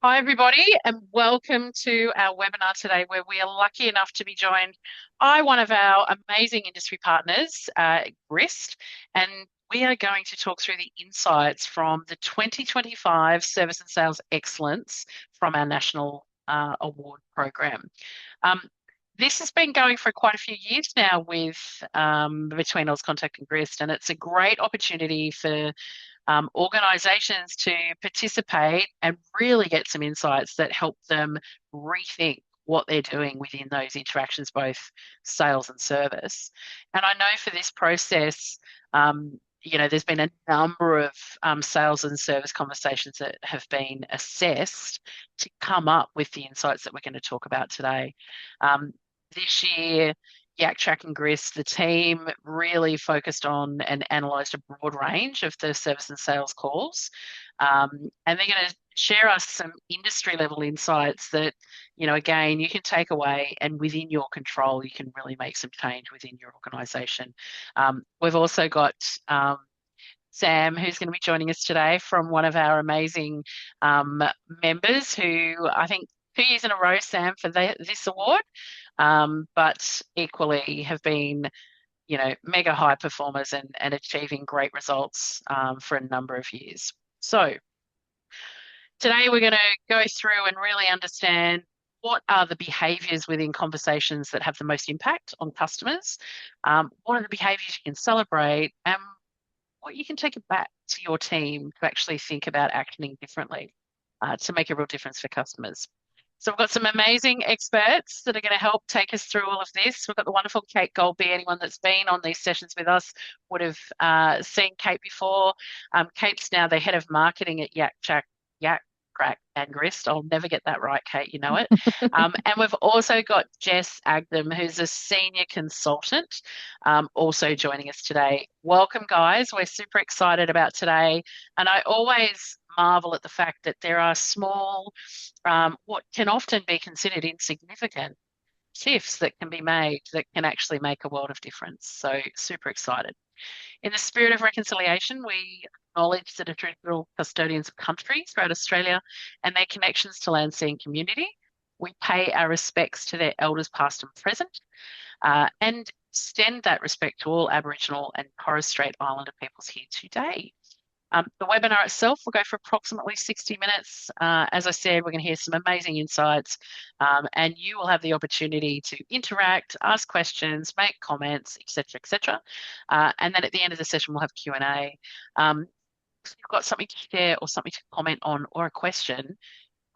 Hi, everybody, and welcome to our webinar today, where we are lucky enough to be joined by one of our amazing industry partners, Grist, and we are going to talk through the insights from the 2025 Service and Sales Excellence from our National Award Program. Um, this has been going for quite a few years now with between Auscontact and Grist, and it's a great opportunity for organisations to participate and really get some insights that help them rethink what they're doing within those interactions, both sales and service. And I know for this process, there's been a number of sales and service conversations that have been assessed to come up with the insights that we're going to talk about today. This year, Yak Track and Grist, the team really focused on and analysed a broad range of the service and sales calls. And they're going to share us some industry level insights that, again, you can take away and within your control, you can really make some change within your organisation. We've also got Sam, who's going to be joining us today from one of our amazing members who I think 2 years in a row, Sam, for this award, but equally have been, mega high performers and achieving great results for a number of years. So today we're going to go through and really understand what are the behaviours within conversations that have the most impact on customers, what are the behaviours you can celebrate, and what you can take it back to your team to actually think about acting differently to make a real difference for customers. So we've got some amazing experts that are going to help take us through all of this. We've got the wonderful Kate Goldby. Anyone that's been on these sessions with us would have seen Kate before. Kate's now the head of marketing at Yak Crack and Grist. I'll never get that right, Kate. You know it. And we've also got Jess Agdam, who's a senior consultant, also joining us today. Welcome, guys. We're super excited about today. And I always marvel at the fact that there are small, what can often be considered insignificant shifts that can be made that can actually make a world of difference. So, super excited. In the spirit of reconciliation, we acknowledge the traditional custodians of country throughout Australia and their connections to land, sea, and community. We pay our respects to their elders, past and present, and extend that respect to all Aboriginal and Torres Strait Islander peoples here today. The webinar itself will go for approximately 60 minutes. As I said, we're going to hear some amazing insights, and you will have the opportunity to interact, ask questions, make comments, etc., etc. And then at the end of the session, we'll have Q&A. If you've got something to share or something to comment on or a question,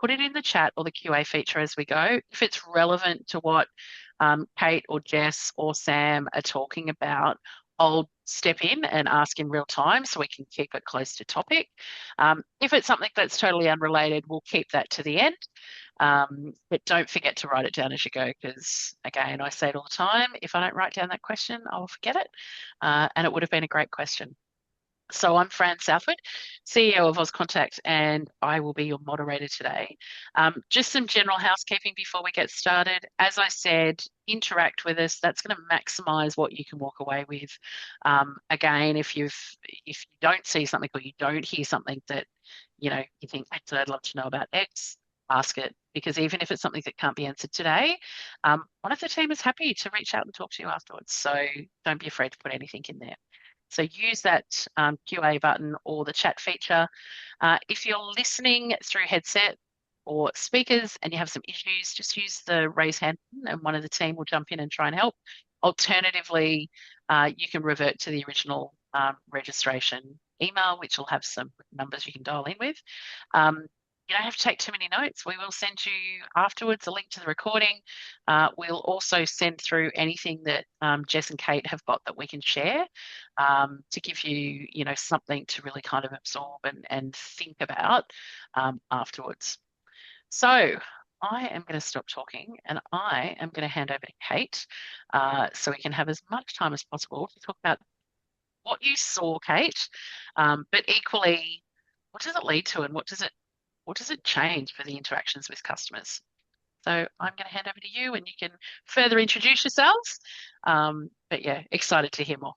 put it in the chat or the QA feature as we go. If it's relevant to what Kate or Jess or Sam are talking about, I'll step in and ask in real time so we can keep it close to topic. If it's something that's totally unrelated, we'll keep that to the end. But don't forget to write it down as you go, because again, I say it all the time, if I don't write down that question, I'll forget it. And it would have been a great question. So I'm Fran Southwood, CEO of Auscontact, and I will be your moderator today. Just some general housekeeping before we get started. As I said, interact with us. That's going to maximise what you can walk away with. Again, if you don't see something or you don't hear something that you think, actually, I'd love to know about X, ask it, because even if it's something that can't be answered today, one of the team is happy to reach out and talk to you afterwards. So don't be afraid to put anything in there. So use that QA button or the chat feature. If you're listening through headset or speakers and you have some issues, just use the raise hand and one of the team will jump in and try and help. Alternatively, you can revert to the original registration email, which will have some numbers you can dial in with. You don't have to take too many notes. We will send you afterwards a link to the recording. We'll also send through anything that Jess and Kate have got that we can share to give you, something to really kind of absorb and think about afterwards. So I am going to stop talking and I am going to hand over to Kate so we can have as much time as possible to talk about what you saw, Kate, but equally, what does it lead to and what does it change for the interactions with customers? So I'm going to hand over to you and you can further introduce yourselves. But yeah, excited to hear more.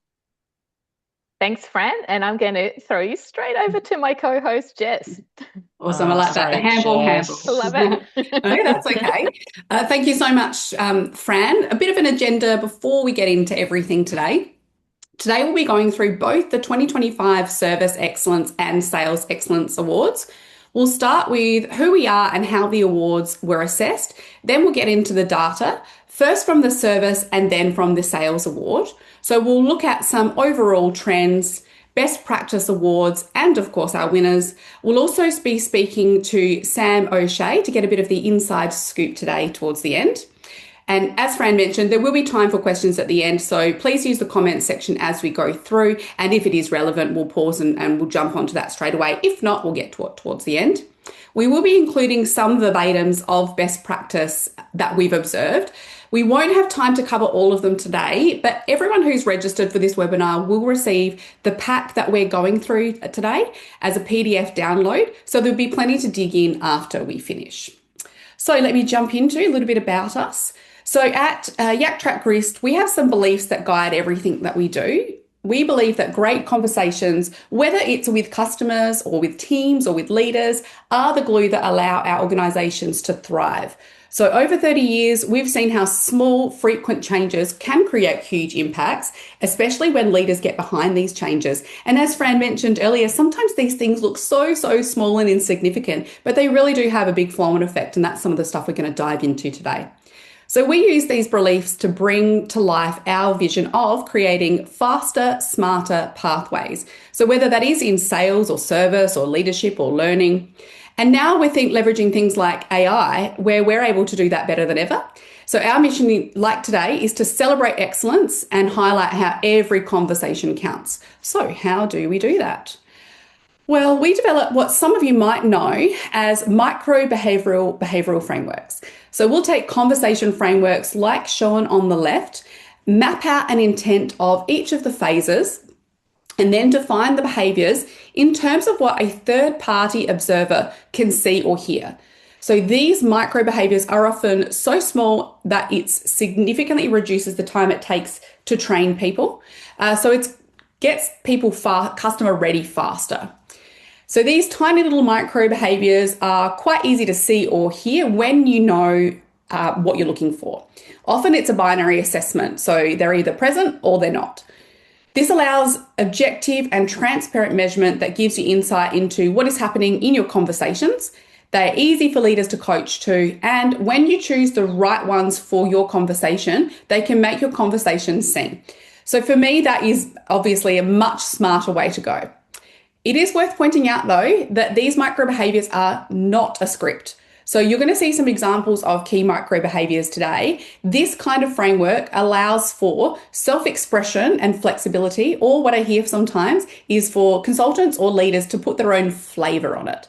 Thanks, Fran. And I'm going to throw you straight over to my co-host, Jess. Awesome. I like that. The Sorry, handball, handball. Love No, it. that's okay. Thank you so much, Fran. A bit of an agenda before we get into everything today. Today, we'll be going through both the 2025 Service Excellence and Sales Excellence Awards. We'll start with who we are and how the awards were assessed. Then we'll get into the data, first from the service and then from the sales award. So we'll look at some overall trends, best practice awards, and of course our winners. We'll also be speaking to Sam O'Shea to get a bit of the inside scoop today towards the end. And as Fran mentioned, there will be time for questions at the end. So please use the comments section as we go through. And if it is relevant, we'll pause and we'll jump onto that straight away. If not, we'll get to it towards the end. We will be including some verbatims of best practice that we've observed. We won't have time to cover all of them today, but everyone who's registered for this webinar will receive the pack that we're going through today as a PDF download. So there'll be plenty to dig in after we finish. So let me jump into a little bit about us. So at Yak Track Grist, we have some beliefs that guide everything that we do. We believe that great conversations, whether it's with customers or with teams or with leaders, are the glue that allow our organisations to thrive. So over 30 years, we've seen how small, frequent changes can create huge impacts, especially when leaders get behind these changes. And as Fran mentioned earlier, sometimes these things look so small and insignificant, but they really do have a big flow-on effect. And that's some of the stuff we're going to dive into today. So we use these beliefs to bring to life our vision of creating faster, smarter pathways. So whether that is in sales or service or leadership or learning. And now we're leveraging things like AI, where we're able to do that better than ever. So our mission, like today, is to celebrate excellence and highlight how every conversation counts. So how do we do that? Well, we develop what some of you might know as micro-behavioral frameworks. So we'll take conversation frameworks like shown on the left, map out an intent of each of the phases, and then define the behaviours in terms of what a third-party observer can see or hear. So these micro behaviours are often so small that it significantly reduces the time it takes to train people. So it gets people customer ready faster. So these tiny little micro behaviours are quite easy to see or hear when you know what you're looking for. Often it's a binary assessment, so they're either present or they're not. This allows objective and transparent measurement that gives you insight into what is happening in your conversations. They're easy for leaders to coach to, and when you choose the right ones for your conversation, they can make your conversation sing. So for me, that is obviously a much smarter way to go. It is worth pointing out, though, that these micro behaviours are not a script. So you're going to see some examples of key micro behaviours today. This kind of framework allows for self-expression and flexibility, or what I hear sometimes is for consultants or leaders to put their own flavour on it.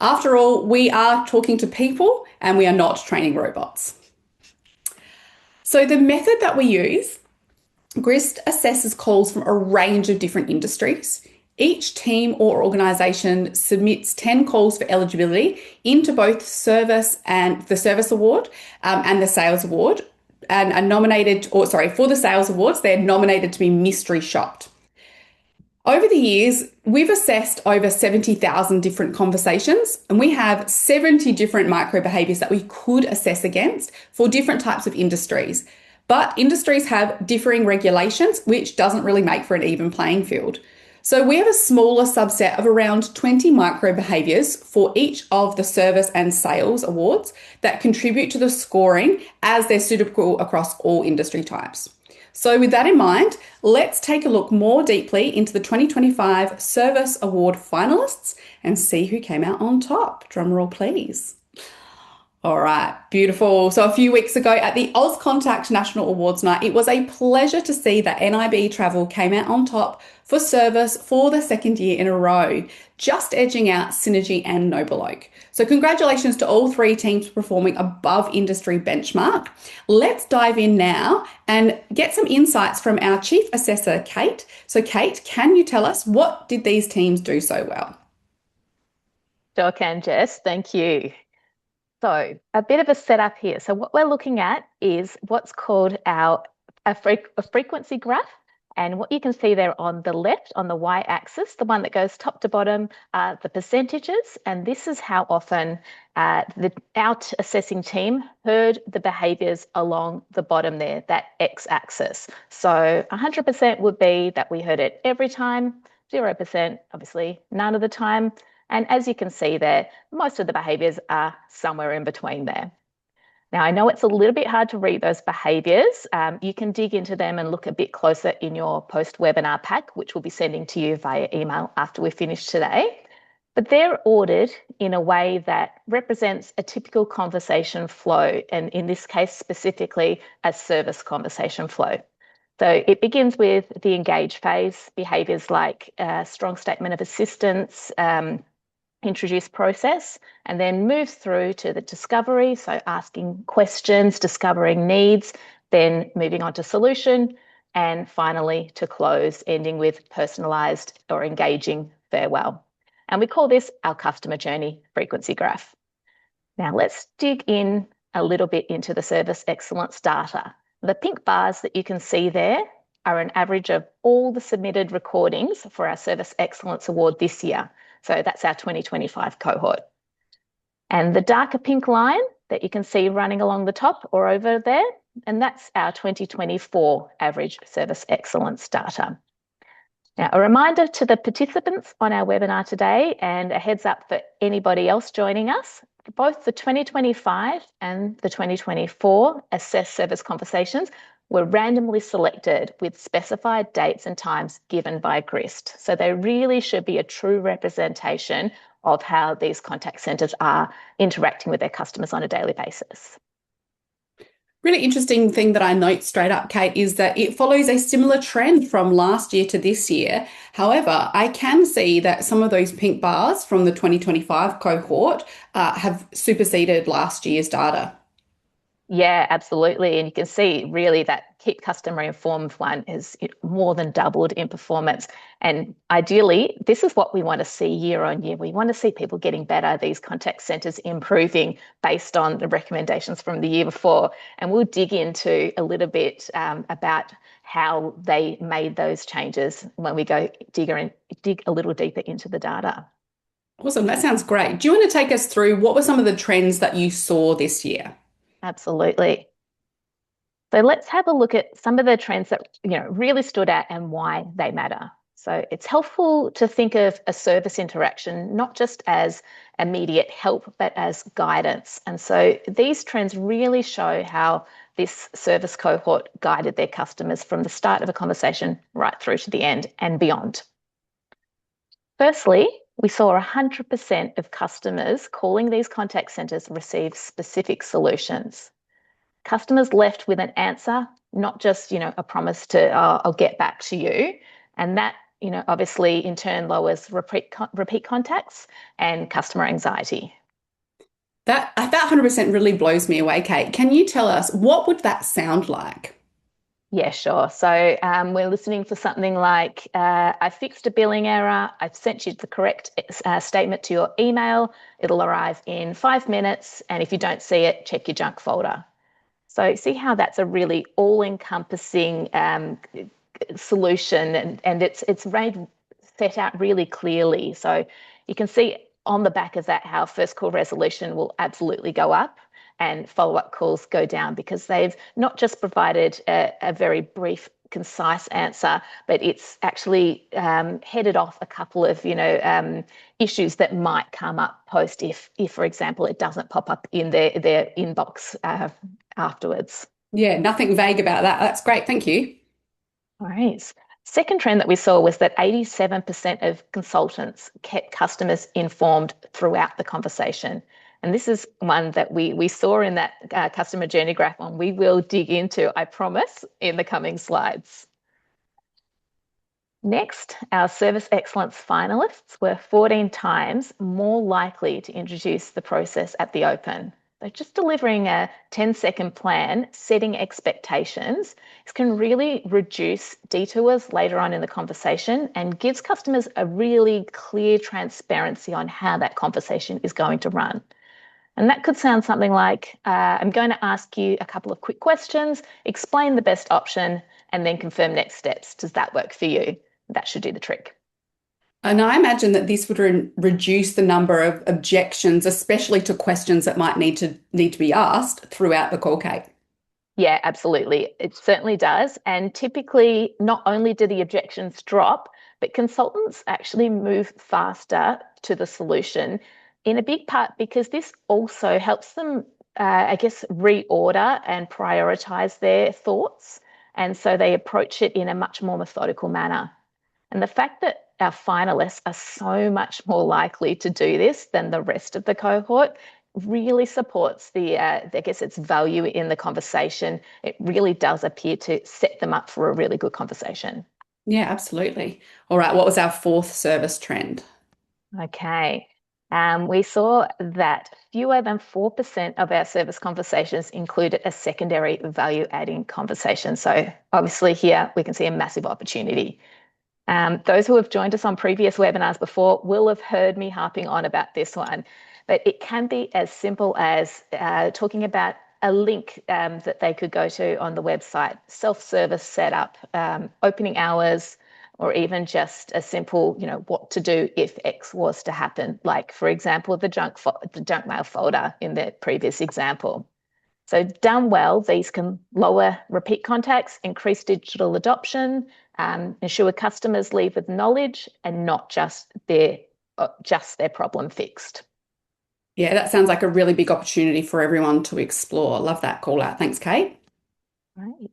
After all, we are talking to people and we are not training robots. So the method that we use, Grist assesses calls from a range of different industries. Each team or organisation submits 10 calls for eligibility into both service and the service award and the sales award, and are nominated, for the sales awards, they're nominated to be mystery shopped. Over the years, we've assessed over 70,000 different conversations, and we have 70 different micro behaviours that we could assess against for different types of industries. But industries have differing regulations, which doesn't really make for an even playing field. So we have a smaller subset of around 20 micro behaviours for each of the service and sales awards that contribute to the scoring as they're suitable across all industry types. So with that in mind, let's take a look more deeply into the 2025 Service Award finalists and see who came out on top. Drumroll, please. All right, beautiful. So a few weeks ago at the Auscontact National Awards Night, it was a pleasure to see that NIB Travel came out on top for service for the second year in a row, just edging out Synergy and Noble Oak. So congratulations to all three teams performing above industry benchmark. Let's dive in now and get some insights from our Chief Assessor, Kate. So Kate, can you tell us what did these teams do so well? Sure can, Jess. Thank you. So a bit of a setup here. So what we're looking at is what's called a frequency graph. And what you can see there on the left, on the y-axis, the one that goes top to bottom, are the percentages. And this is how often our assessing team heard the behaviours along the bottom there, that x-axis. So 100% would be that we heard it every time, 0%, obviously, none of the time. And as you can see there, most of the behaviours are somewhere in between there. Now, I know it's a little bit hard to read those behaviours. You can dig into them and look a bit closer in your post-webinar pack, which we'll be sending to you via email after we finish today. But they're ordered in a way that represents a typical conversation flow, and in this case, specifically a service conversation flow. So it begins with the engage phase, behaviours like a strong statement of assistance, introduce process, and then moves through to the discovery, so asking questions, discovering needs, then moving on to solution, and finally to close, ending with personalised or engaging farewell. And we call this our customer journey frequency graph. Now let's dig in a little bit into the service excellence data. The pink bars that you can see there are an average of all the submitted recordings for our Service Excellence Award this year. So that's our 2025 cohort. And the darker pink line that you can see running along the top or over there, and that's our 2024 average service excellence data. Now, a reminder to the participants on our webinar today, and a heads up for anybody else joining us, both the 2025 and the 2024 Assess Service Conversations were randomly selected with specified dates and times given by Grist. So they really should be a true representation of how these contact centres are interacting with their customers on a daily basis. Really interesting thing that I note straight up, Kate, is that it follows a similar trend from last year to this year. However, I can see that some of those pink bars from the 2025 cohort have superseded last year's data. Yeah, absolutely. And you can see really that keep customer informed one is more than doubled in performance. And ideally, this is what we want to see year on year. We want to see people getting better, these contact centres improving based on the recommendations from the year before. And we'll dig into a little bit about how they made those changes when we go dig a little deeper into the data. Awesome. That sounds great. Do you want to take us through what were some of the trends that you saw this year? Absolutely. So let's have a look at some of the trends that really stood out and why they matter. So it's helpful to think of a service interaction not just as immediate help, but as guidance. And so these trends really show how this service cohort guided their customers from the start of a conversation right through to the end and beyond. Firstly, we saw 100% of customers calling these contact centres receive specific solutions. Customers left with an answer, not just, a promise to, I'll get back to you. And that, obviously in turn lowers repeat contacts and customer anxiety. That 100% really blows me away, Kate. Can you tell us what would that sound like? Yeah, sure. So we're listening for something like, I fixed a billing error. I've sent you the correct statement to your email. It'll arrive in 5 minutes. And if you don't see it, check your junk folder. So see how that's a really all-encompassing solution, and it's set out really clearly. So you can see on the back of that how first call resolution will absolutely go up and follow-up calls go down, because they've not just provided a very brief, concise answer, but it's actually headed off a couple of issues that might come up post if for example it doesn't pop up in their inbox afterwards. Yeah, nothing vague about that. That's great. Thank you. All right. Second trend that we saw was that 87% of consultants kept customers informed throughout the conversation. And this is one that we saw in that customer journey graph, and we will dig into, I promise, in the coming slides. Next, our Service Excellence finalists were 14 times more likely to introduce the process at the open. So just delivering a 10-second plan, setting expectations, this can really reduce detours later on in the conversation and gives customers a really clear transparency on how that conversation is going to run. And that could sound something like, I'm going to ask you a couple of quick questions, explain the best option, and then confirm next steps. Does that work for you? That should do the trick. And I imagine that this would reduce the number of objections, especially to questions that might need to be asked throughout the call, Kate. Yeah, absolutely. It certainly does. And typically, not only do the objections drop, but consultants actually move faster to the solution in a big part because this also helps them, I guess, reorder and prioritize their thoughts. And so they approach it in a much more methodical manner. And the fact that our finalists are so much more likely to do this than the rest of the cohort really supports I guess, its value in the conversation. It really does appear to set them up for a really good conversation. Yeah, absolutely. All right, what was our fourth service trend? Okay. We saw that fewer than 4% of our service conversations included a secondary value adding conversation. So obviously here we can see a massive opportunity. Those who have joined us on previous webinars before will have heard me harping on about this one, but it can be as simple as talking about a link that they could go to on the website, self-service setup, opening hours, or even just a simple, what to do if X was to happen, like, for example, the junk mail folder in the previous example. So done well, these can lower repeat contacts, increase digital adoption, ensure customers leave with knowledge and not just their problem fixed. Yeah, that sounds like a really big opportunity for everyone to explore. Love that call out. Thanks, Kate. Right.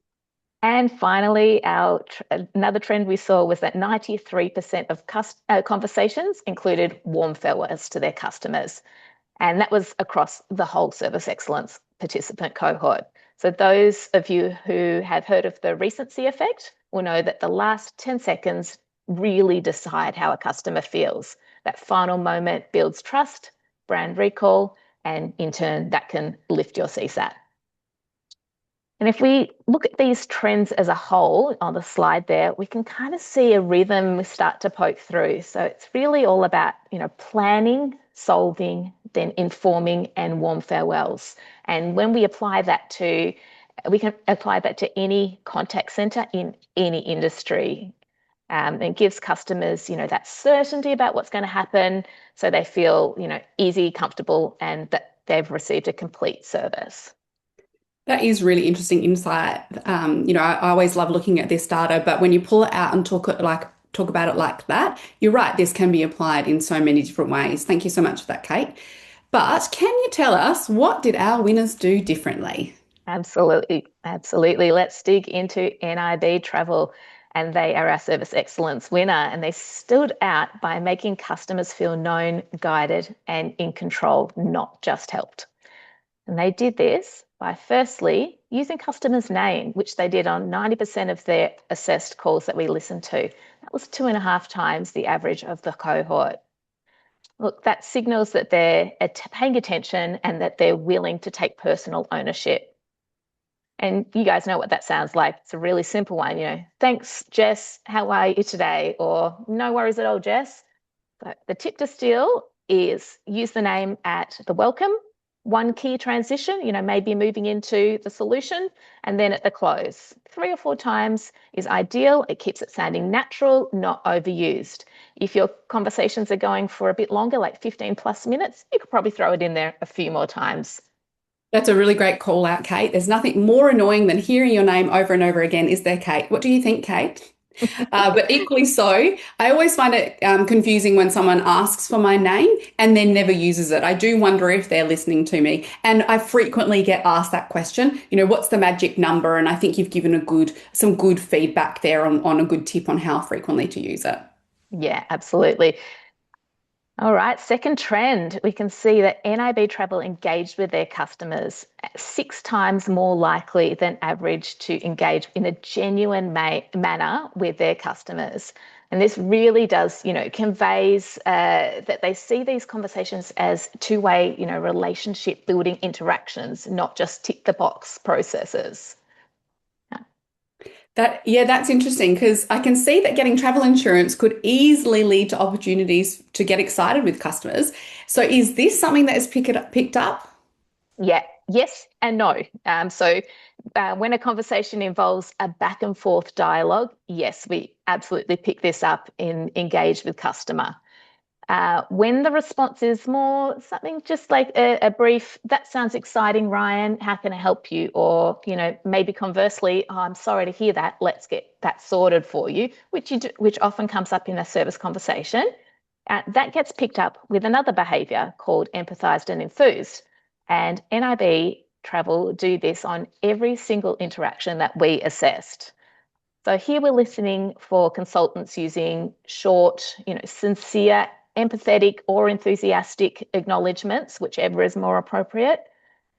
And finally, another trend we saw was that 93% of conversations included warm farewells to their customers. And that was across the whole service excellence participant cohort. So those of you who have heard of the recency effect will know that the last 10 seconds really decide how a customer feels. That final moment builds trust, brand recall, and in turn, that can lift your CSAT. And if we look at these trends as a whole on the slide there, we can kind of see a rhythm start to poke through. So it's really all about, planning, solving, then informing and warm farewells. And when we apply that we can apply that to any contact center in any industry. It gives customers, that certainty about what's going to happen so they feel, easy, comfortable, and that they've received a complete service. That is really interesting insight. I always love looking at this data, but when you pull it out and talk about it like that, you're right, this can be applied in so many different ways. Thank you so much for that, Kate. But can you tell us, what did our winners do differently? Absolutely. Absolutely. Let's dig into NIB Travel. And they are our service excellence winner. And they stood out by making customers feel known, guided, and in control, not just helped. And they did this by firstly using customers' name, which they did on 90% of their assessed calls that we listened to. That was 2.5 times the average of the cohort. Look, that signals that they're paying attention and that they're willing to take personal ownership. And you guys know what that sounds like. It's a really simple one, thanks, Jess, how are you today? Or no worries at all, Jess. So the tip to steal is use the name at the welcome, one key transition, maybe moving into the solution, and then at the close. 3 or 4 times is ideal. It keeps it sounding natural, not overused. If your conversations are going for a bit longer, like 15 plus minutes, you could probably throw it in there a few more times. That's a really great call out, Kate. There's nothing more annoying than hearing your name over and over again, is there, Kate? What do you think, Kate? But equally so, I always find it confusing when someone asks for my name and then never uses it. I do wonder if they're listening to me. And I frequently get asked that question, what's the magic number? And I think you've given some good feedback there on a good tip on how frequently to use it. Yeah, absolutely. All right, second trend, we can see that NIB Travel engaged with their customers 6 times more likely than average to engage in a genuine manner with their customers. And this really does, conveys that they see these conversations as two-way, relationship building interactions, not just tick the box processes. That's interesting because I can see that getting travel insurance could easily lead to opportunities to get excited with customers. So is this something that is picked up? Yeah, yes and no. When a conversation involves a back and forth dialogue, yes, we absolutely pick this up in engage with customer. When the response is more something just like a brief, that sounds exciting, Ryan, how can I help you? Or, maybe conversely, oh, I'm sorry to hear that, let's get that sorted for you, which often comes up in a service conversation. That gets picked up with another behaviour called empathised and enthused. And NIB Travel do this on every single interaction that we assessed. So here we're listening for consultants using short, sincere, empathetic or enthusiastic acknowledgements, whichever is more appropriate.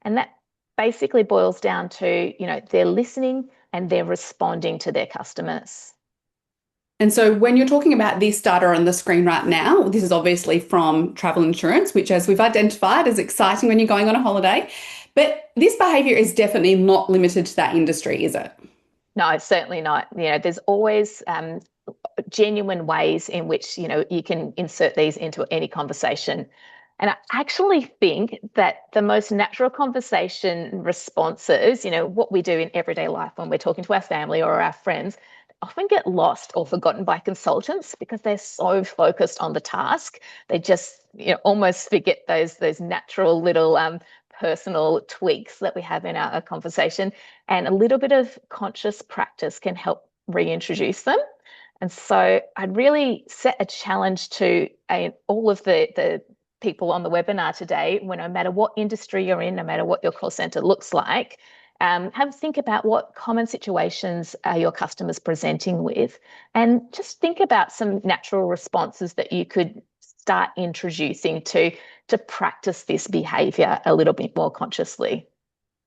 And that basically boils down to, they're listening and they're responding to their customers. And so when you're talking about this data on the screen right now, this is obviously from travel insurance, which as we've identified is exciting when you're going on a holiday. But this behaviour is definitely not limited to that industry, is it? No, certainly not. There's always genuine ways in which, you can insert these into any conversation. And I actually think that the most natural conversation responses, what we do in everyday life when we're talking to our family or our friends, often get lost or forgotten by consultants because they're so focused on the task. They just, almost forget those natural little personal tweaks that we have in our conversation. And a little bit of conscious practice can help reintroduce them. And so I'd really set a challenge to all of the people on the webinar today, no matter what industry you're in, no matter what your call center looks like, have a think about what common situations are your customers presenting with, and just think about some natural responses that you could start introducing to practice this behavior a little bit more consciously.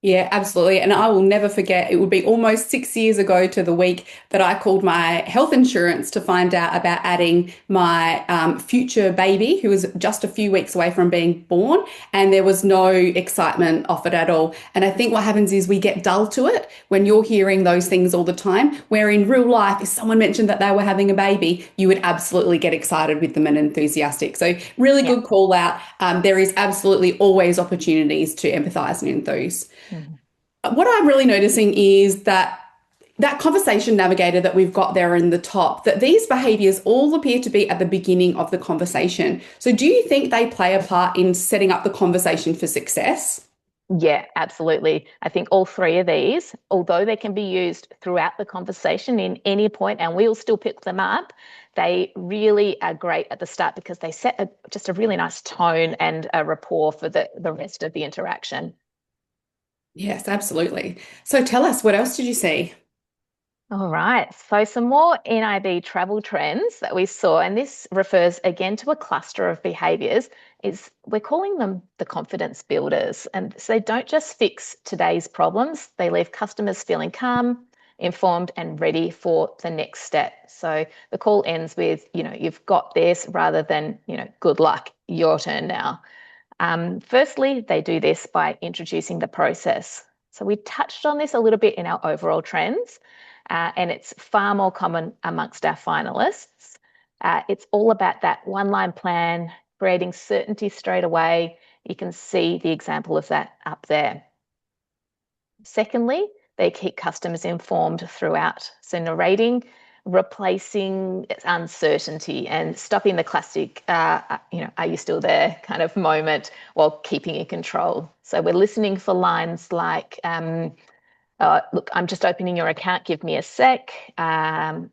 Yeah, absolutely. And I will never forget, it would be almost 6 years ago to the week that I called my health insurance to find out about adding my future baby, who was just a few weeks away from being born. And there was no excitement offered at all. And I think what happens is we get dull to it when you're hearing those things all the time, where in real life, if someone mentioned that they were having a baby, you would absolutely get excited with them and enthusiastic. So really good call out. There is absolutely always opportunities to empathize and enthuse. Mhm. What I'm really noticing is that conversation navigator that we've got there in the top, that these behaviors all appear to be at the beginning of the conversation. So do you think they play a part in setting up the conversation for success? Yeah, absolutely. I think all three of these, although they can be used throughout the conversation in any point, and we'll still pick them up, they really are great at the start because they set just a really nice tone and a rapport for the rest of the interaction. Yes, absolutely. So tell us, what else did you see? All right. So some more NIB travel trends that we saw, and this refers again to a cluster of behaviours, is we're calling them the confidence builders. And so they don't just fix today's problems, they leave customers feeling calm, informed, and ready for the next step. So the call ends with, you've got this, rather than, good luck, your turn now. Firstly, they do this by introducing the process. So we touched on this a little bit in our overall trends, and it's far more common amongst our finalists. It's all about that one-line plan, creating certainty straight away. You can see the example of that up there. Secondly, they keep customers informed throughout. So narrating, replacing uncertainty and stopping the classic, are you still there kind of moment while keeping in control. So we're listening for lines like, look, I'm just opening your account, give me a sec.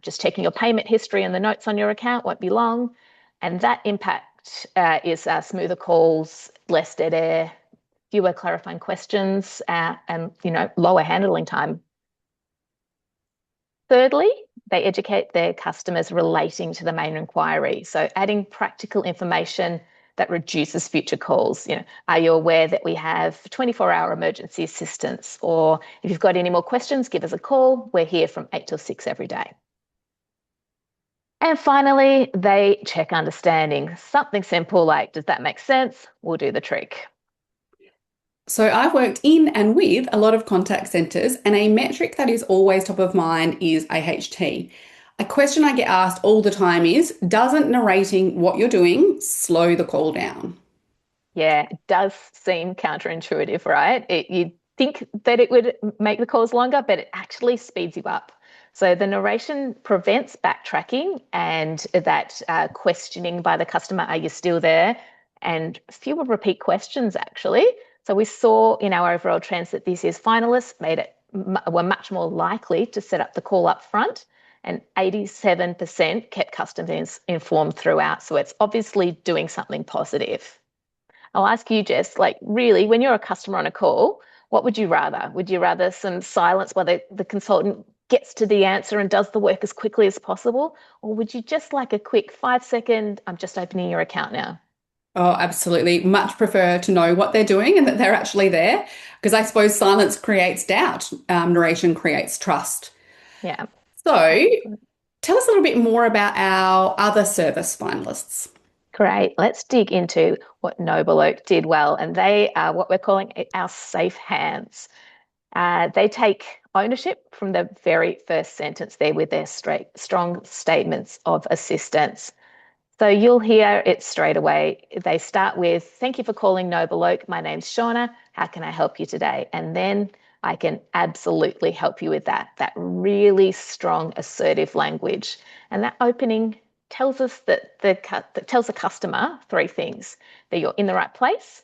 Just checking your payment history and the notes on your account, won't be long. And that impact is smoother calls, less dead air, fewer clarifying questions, and lower handling time. Thirdly, they educate their customers relating to the main inquiry. So adding practical information that reduces future calls. Are you aware that we have 24-hour emergency assistance? Or if you've got any more questions, give us a call. We're here from 8 till 6 every day. And finally, they check understanding. Something simple like, does that make sense? Will do the trick. So I've worked in and with a lot of contact centres, and a metric that is always top of mind is AHT. A question I get asked all the time is, doesn't narrating what you're doing slow the call down? Yeah, it does seem counterintuitive, right? You'd think that it would make the calls longer, but it actually speeds you up. So the narration prevents backtracking and that questioning by the customer, are you still there? And fewer repeat questions, actually. So we saw in our overall trends that this year's finalists were much more likely to set up the call up front, and 87% kept customers informed throughout. So it's obviously doing something positive. I'll ask you, Jess, like really, when you're a customer on a call, what would you rather? Would you rather some silence while the consultant gets to the answer and does the work as quickly as possible? Or would you just like a quick 5 second, I'm just opening your account now? Oh, absolutely. Much prefer to know what they're doing and that they're actually there, because I suppose silence creates doubt, narration creates trust. Yeah. So, tell us a little bit more about our other service finalists. Great. Let's dig into what Noble Oak did well. And they are what we're calling our safe hands. They take ownership from the very first sentence there with their strong statements of assistance. So you'll hear it straight away. They start with, thank you for calling Noble Oak. My name's Shauna. How can I help you today? And then I can absolutely help you with that really strong, assertive language. And that opening tells us that tells the customer three things: that you're in the right place,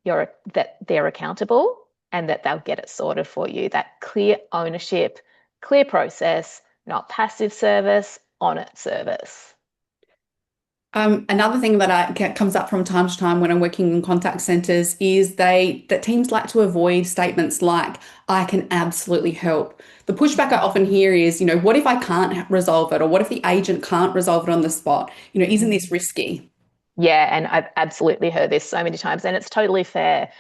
that they're accountable, and that they'll get it sorted for you. That clear ownership, clear process, not passive service, on it service. Another thing that comes up from time to time when I'm working in contact centers is that teams like to avoid statements like, I can absolutely help. The pushback I often hear is, what if I can't resolve it? Or what if the agent can't resolve it on the spot? Isn't this risky? Yeah, and I've absolutely heard this so many times, and it's totally fair.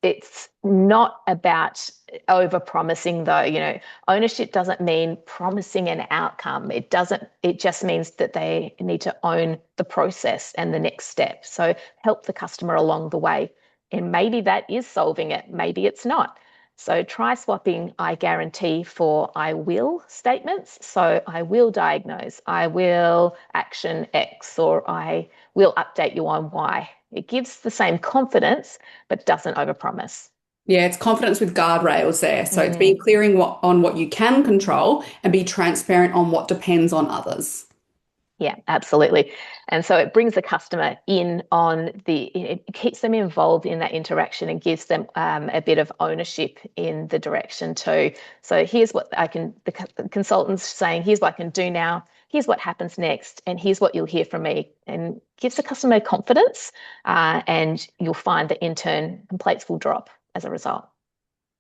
It's not about over promising, though. Ownership doesn't mean promising an outcome. It just means that they need to own the process and the next step. So help the customer along the way. And maybe that is solving it, maybe it's not. So try swapping I guarantee for I will statements. So I will diagnose, I will action X, or I will update you on Y. It gives the same confidence, but doesn't overpromise. Yeah, it's confidence with guardrails there. So it's being Mm. clearing on what you can control and be transparent on what depends on others. Yeah, absolutely. And so it brings the customer in it keeps them involved in that interaction and gives them a bit of ownership in the direction too. So here's what the consultant's saying, here's what I can do now, here's what happens next, and here's what you'll hear from me. And gives the customer confidence, and you'll find that in turn, complaints will drop as a result.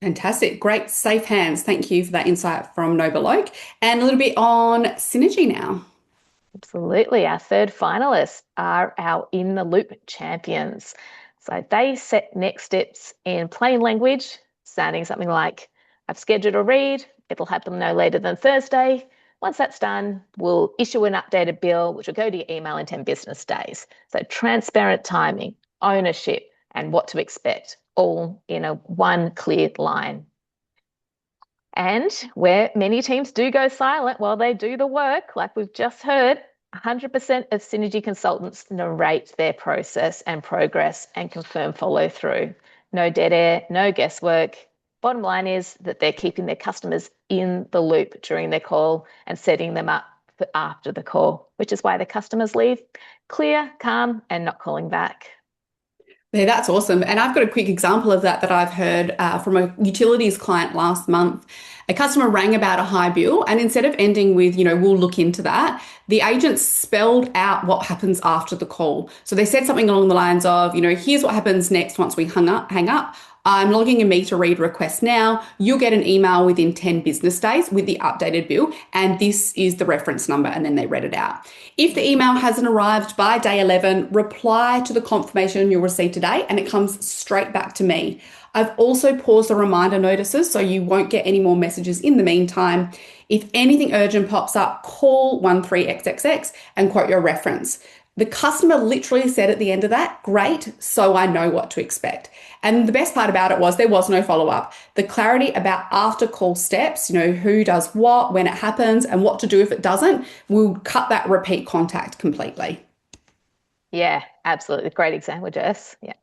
Fantastic. Great. Safe hands. Thank you for that insight from Noble Oak. And a little bit on synergy now. Absolutely. Our third finalists are our in the loop champions. So they set next steps in plain language, sounding something like, I've scheduled a read, it'll happen no later than Thursday. Once that's done, we'll issue an updated bill, which will go to your email in 10 business days. So transparent timing, ownership, and what to expect, all in a one clear line. And where many teams do go silent while they do the work, like we've just heard, 100% of Synergy consultants narrate their process and progress and confirm follow through. No dead air, no guesswork. Bottom line is that they're keeping their customers in the loop during their call and setting them up for after the call, which is why the customers leave clear, calm, and not calling back. Yeah, that's awesome. And I've got a quick example of that I've heard from a utilities client last month. A customer rang about a high bill, and instead of ending with, we'll look into that, the agent spelled out what happens after the call. So they said something along the lines of, here's what happens next once we hang up. I'm logging a meter read request now. You'll get an email within 10 business days with the updated bill, and this is the reference number. And then they read it out. If the email hasn't arrived by day 11, reply to the confirmation you'll receive today, and it comes straight back to me. I've also paused the reminder notices so you won't get any more messages in the meantime. If anything urgent pops up, call 13XXX and quote your reference. The customer literally said at the end of that, great, so I know what to expect. And the best part about it was there was no follow-up. The clarity about after call steps, who does what, when it happens, and what to do if it doesn't, will cut that repeat contact completely. Yeah, absolutely. Great example, Jess. Yeah.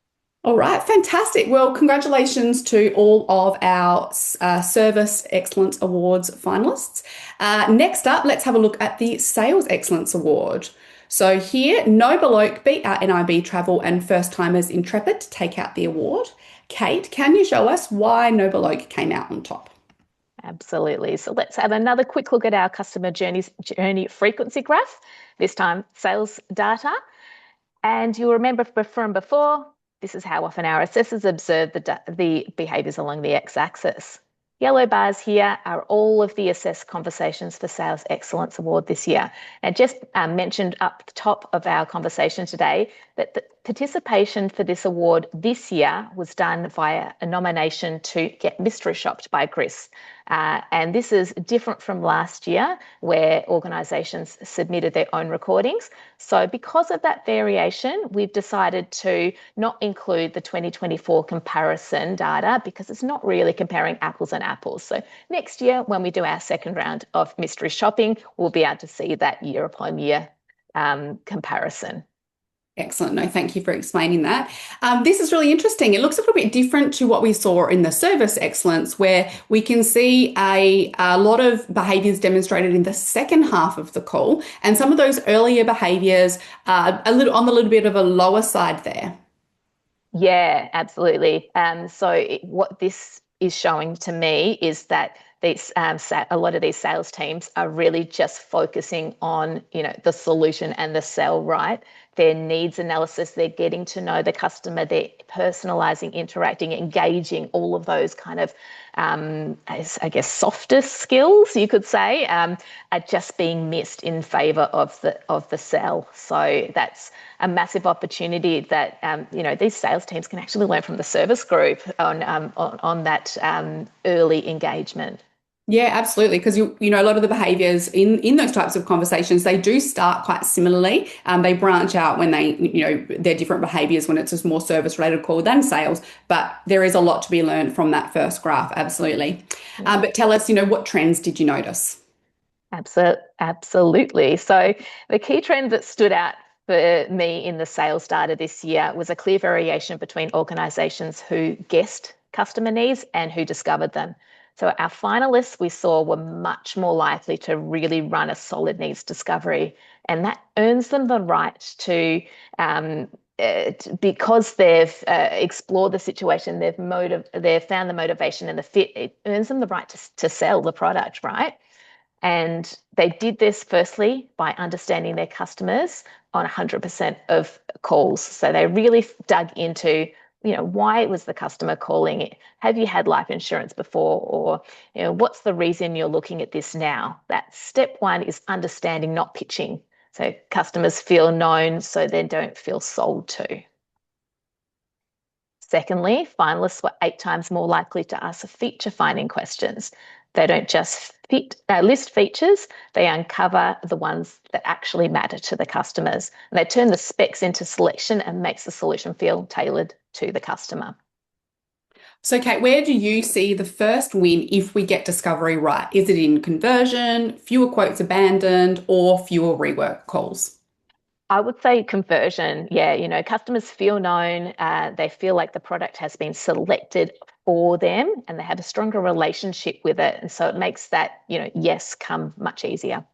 All right, fantastic. Well, congratulations to all of our Service Excellence Awards finalists. Next up, let's have a look at the Sales Excellence Award. So here, No Beloke beat our NIB Travel and First Timers Intrepid to take out the award. Kate, can you show us why No Beloke came out on top? Absolutely. So let's have another quick look at our customer journey frequency graph, this time sales data. And you'll remember from before, this is how often our assessors observe the behaviours along the x-axis. Yellow bars here are all of the assessed conversations for Sales Excellence Award this year. And just mentioned up the top of our conversation today that the participation for this award this year was done via a nomination to get mystery shopped by Grist. And this is different from last year where organisations submitted their own recordings. So because of that variation, we've decided to not include the 2024 comparison data because it's not really comparing apples and apples. So next year, when we do our second round of mystery shopping, we'll be able to see that year upon year comparison. Excellent. No, thank you for explaining that. This is really interesting. It looks a little bit different to what we saw in the service excellence, where we can see a lot of behaviours demonstrated in the second half of the call, and some of those earlier behaviours are on the little bit of a lower side there. Yeah, absolutely. What this is showing to me is that these a lot of these sales teams are really just focusing on, the solution and the sell, right? Their needs analysis, they're getting to know the customer, they're personalizing, interacting, engaging, all of those kind of, I guess, softer skills, you could say, are just being missed in favor of the sell. So that's a massive opportunity that these sales teams can actually learn from the service group on that early engagement. Yeah, absolutely. Because a lot of the behaviors in those types of conversations, they do start quite similarly. They branch out when they're different behaviors when it's a more service related call than sales. But there is a lot to be learned from that first graph. Absolutely. But tell us, what trends did you notice? Absolutely. So the key trend that stood out for me in the sales data this year was a clear variation between organisations who guessed customer needs and who discovered them. So our finalists we saw were much more likely to really run a solid needs discovery, and that earns them the right to because they've explored the situation, they've found the motivation and the fit. It earns them the right to sell the product, right? And they did this firstly by understanding their customers on 100% of calls. So they really dug into, why was the customer calling? Have you had life insurance before? Or, what's the reason you're looking at this now? That step one is understanding, not pitching. So customers feel known so they don't feel sold to. Secondly, finalists were 8 times more likely to ask feature finding questions. They don't just list features, they uncover the ones that actually matter to the customers. And they turn the specs into selection and makes the solution feel tailored to the customer. So, Kate, where do you see the first win if we get discovery right? Is it in conversion, fewer quotes abandoned, or fewer rework calls? I would say conversion. Yeah, customers feel known. They feel like the product has been selected for them and they have a stronger relationship with it. And so it makes that, yes come much easier.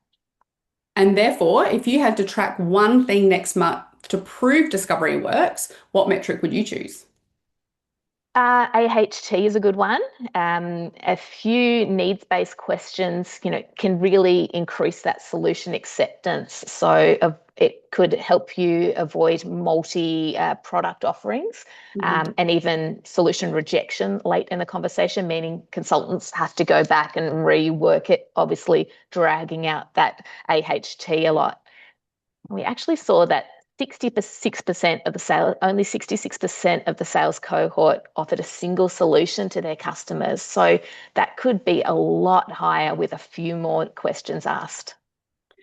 And therefore, if you had to track one thing next month to prove discovery works, what metric would you choose? AHT is a good one. A few needs-based questions, can really increase that solution acceptance. So it could help you avoid multi-product offerings and even solution rejection late in the conversation, meaning consultants have to go back and rework it, obviously dragging out that AHT a lot. We actually saw that 66% of the sales, only 66% of the sales cohort offered a single solution to their customers. So that could be a lot higher with a few more questions asked.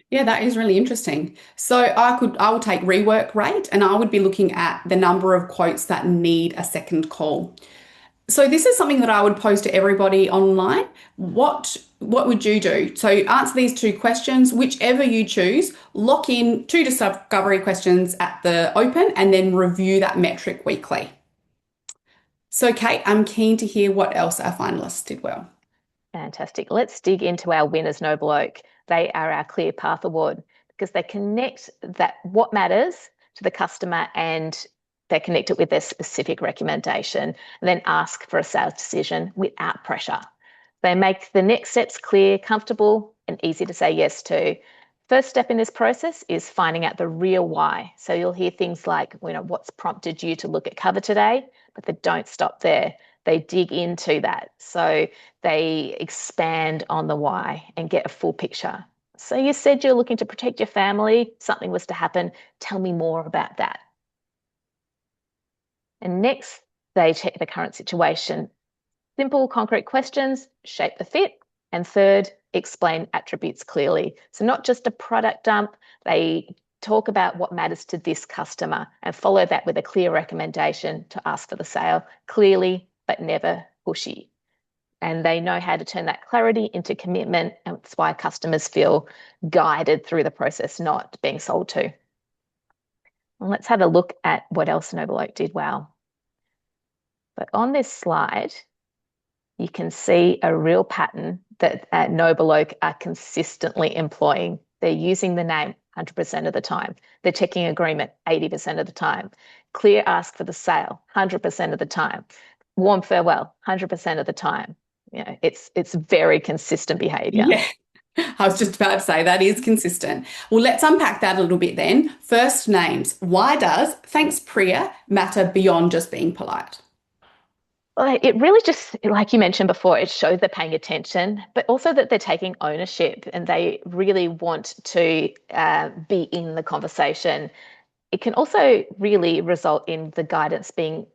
Yeah, that is really interesting. So I will take rework rate and I would be looking at the number of quotes that need a second call. So this is something that I would pose to everybody online. What what would you do? So answer these two questions, whichever you choose, lock in two discovery questions at the open and then review that metric weekly. So Kate, I'm keen to hear what else our finalists did well. Fantastic. Let's dig into our winners, Noble Oak. They are our Clear Path Award because they connect that what matters to the customer and they connect it with their specific recommendation and then ask for a sales decision without pressure. They make the next steps clear, comfortable, and easy to say yes to. First step in this process is finding out the real why. So you'll hear things like, what's prompted you to look at cover today? But they don't stop there. They dig into that. So they expand on the why and get a full picture. So you said you're looking to protect your family. Something was to happen. Tell me more about that. And next, they check the current situation. Simple, concrete questions, shape the fit. And third, explain attributes clearly. So not just a product dump, they talk about what matters to this customer and follow that with a clear recommendation to ask for the sale clearly, but never pushy. And they know how to turn that clarity into commitment. And it's why customers feel guided through the process, not being sold to. And let's have a look at what else Noble Oak did well. But on this slide, you can see a real pattern that at Noble Oak are consistently employing. They're using the name 100% of the time. They're checking agreement 80% of the time. Clear ask for the sale 100% of the time. Warm farewell 100% of the time. It's very consistent behavior. Yeah. I was just about to say that is consistent. Well, let's unpack that a little bit then. First, names. Why does thanks Priya matter beyond just being polite? Well, it really just, like you mentioned before, it shows they're paying attention, but also that they're taking ownership and they really want to be in the conversation. It can also really result in the guidance being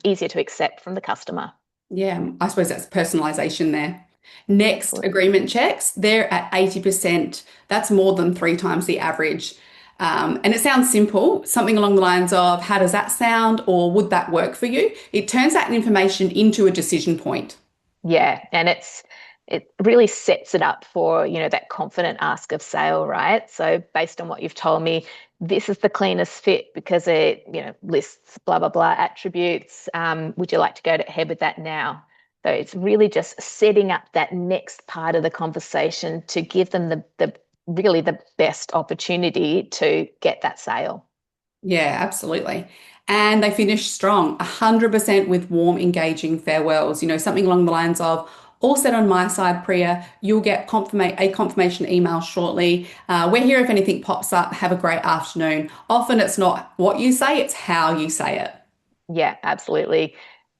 easier to accept from the customer. Yeah, I suppose that's personalization there. Next, Absolutely. agreement checks. They're at 80%. That's more than three times the average. And it sounds simple, something along the lines of, how does that sound? Or would that work for you? It turns that information into a decision point. Yeah, and it really sets it up for, that confident ask of sale, right? So based on what you've told me, this is the cleanest fit because it, lists blah, blah, blah attributes. Would you like to go ahead with that now? So it's really just setting up that next part of the conversation to give them the really the best opportunity to get that sale. Yeah, absolutely. And they finished strong, 100% with warm, engaging farewells. Something along the lines of, all set on my side, Priya. You'll get a confirmation email shortly. We're here if anything pops up. Have a great afternoon. Often it's not what you say, it's how you say it. Yeah, absolutely.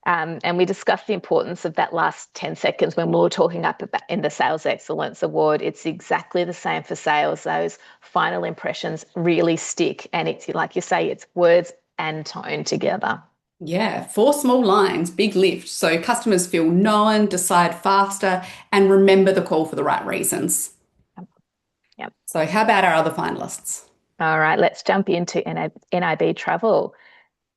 And we discussed the importance of that last 10 seconds when we were talking up about in the Sales Excellence Award. It's exactly the same for sales. Those final impressions really stick. And it's like you say, it's words and tone together. Yeah, four small lines, big lift. So customers feel known, decide faster, and remember the call for the right reasons. Yep. So, how about our other finalists? All right, let's jump into NIB Travel.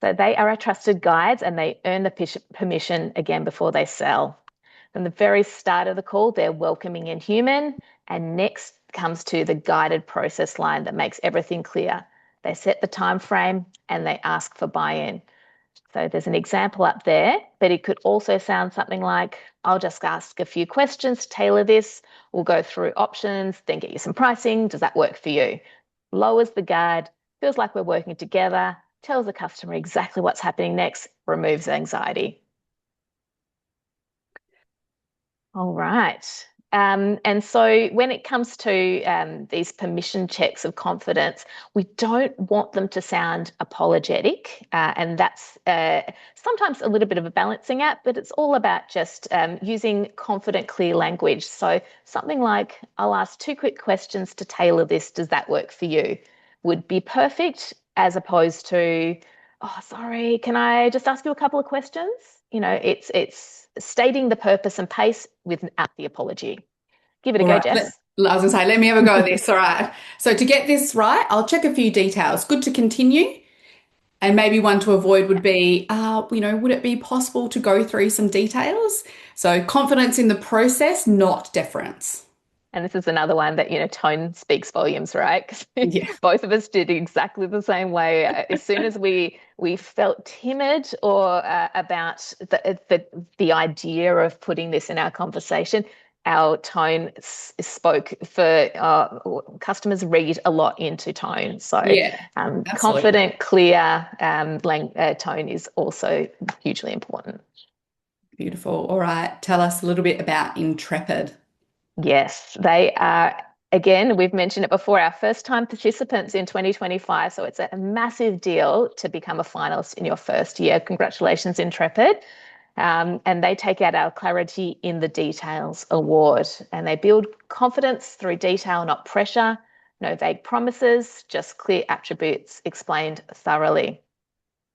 So they are our trusted guides and they earn the permission again before they sell. From the very start of the call, they're welcoming and human. And next comes to the guided process line that makes everything clear. They set the time frame and they ask for buy-in. So there's an example up there, but it could also sound something like, I'll just ask a few questions to tailor this. We'll go through options, then get you some pricing. Does that work for you? Lowers the guard, feels like we're working together, tells the customer exactly what's happening next, removes anxiety. All right. And so when it comes to these permission checks of confidence, we don't want them to sound apologetic. And that's sometimes a little bit of a balancing act, but it's all about just using confident, clear language. So something like, I'll ask two quick questions to tailor this. Does that work for you? Would be perfect, as opposed to, oh, sorry, can I just ask you a couple of questions? It's stating the purpose and pace without the apology. Give it a All go, right, Jess. I was going to say, let me have a go at this. All right. So, to get this right, I'll check a few details. Good to continue. And maybe one to avoid would be, would it be possible to go through some details? So confidence in the process, not deference. And this is another one that, tone speaks volumes, right? Because Yeah. both of us did exactly the same way. As soon as we felt timid or about the idea of putting this in our conversation, our tone spoke for customers read a lot into tone. So Yeah, absolutely. confident, clear tone is also hugely important. Beautiful. All right. Tell us a little bit about Intrepid. Yes, they are. Again, we've mentioned it before, our first time participants in 2025. So it's a massive deal to become a finalist in your first year. Congratulations, Intrepid. And they take out our Clarity in the Details award. And they build confidence through detail, not pressure. No vague promises, just clear attributes explained thoroughly.